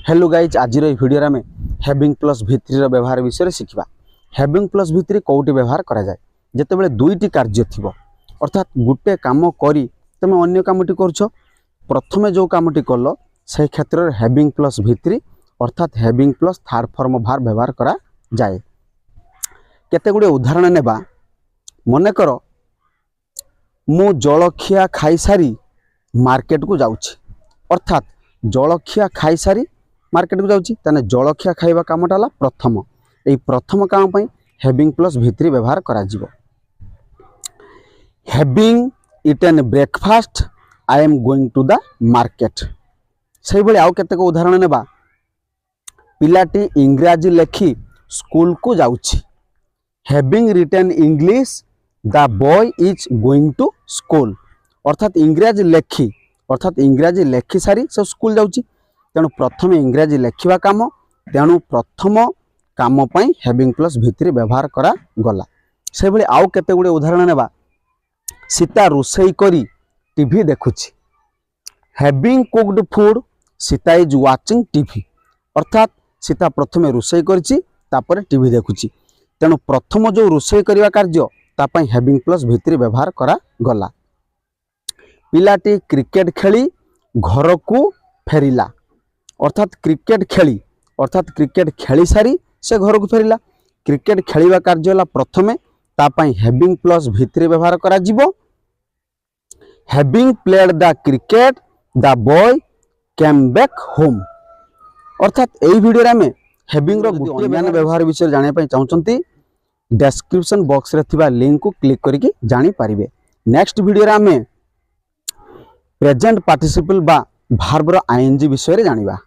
Hello guys आज video आम having plus V3 व्यवहार विषय शिखा। हैविंग प्लस V3 कौटी व्यवहार करा जाए जितेबाला दुईटी कार्य थी अर्थात गोटे कम करी तुम अन्य कामटी कर प्रथम जो कामटी कल से क्षेत्र में हैविंग प्लस V3 अर्थात हैविंग प्लस थर्ड फॉर्म भार व्यवहार करा जाए। केते गुडे उदाहरण नेबा मनकर मु जलखिया खाई सारी मार्केट को जाउछि अर्थात जलखिया खाई सारी मार्केट को जाउछि ताने जलखिया खाइबा कामटा ला प्रथम एई प्रथम काम पई हैविंग प्लस V3 व्यवहार करा जिवो। Having eaten breakfast I am going to the market से भली आउ केतेक उदाहरण नेबा पिलाटी इंग्राजी लेखि स्कूल को जाउछि having written English the boy is going to school अर्थात इंग्राजी लेखि सारी सब स्कूल जाउछि तेणु प्रथम इंग्राजी लेखिबा काम तेणु प्रथम काम पई हैविंग प्लस V3 व्यवहार करा गला। से भली आउ केते गुडे उदाहरण नेबा सीता रोषेई करी टीवी देखुछि having cooked food Sita is watching TV अर्थात सीता प्रथम रोषेई करछि तापर टीवी देखुछि तेणु प्रथम जो रोषेई करिवा कार्य ता पई हैविंग प्लस V3 व्यवहार करा गला। पिलाटी क्रिकेट खेली घर को फेरिला अर्थात क्रिकेट खेली सारी से घर को फेरिला क्रिकेट खेलिबा कार्य ला प्रथमे ता पई हैविंग प्लस V3 व्यवहार करा जिवो। Having played the cricket the boy came back home अर्थात एई वीडियो रे में हैविंग रो गुटे अन्य व्यवहार विषय जाने पई चाहउचंती डिस्क्रिप्शन बॉक्स रे थिबा लिंक को क्लिक करिके जानि पारिबे। नेक्स्ट वीडियो रे में प्रेजेंट पार्टिसिपल बा भार्ब रो ING विषय रे जानिबा।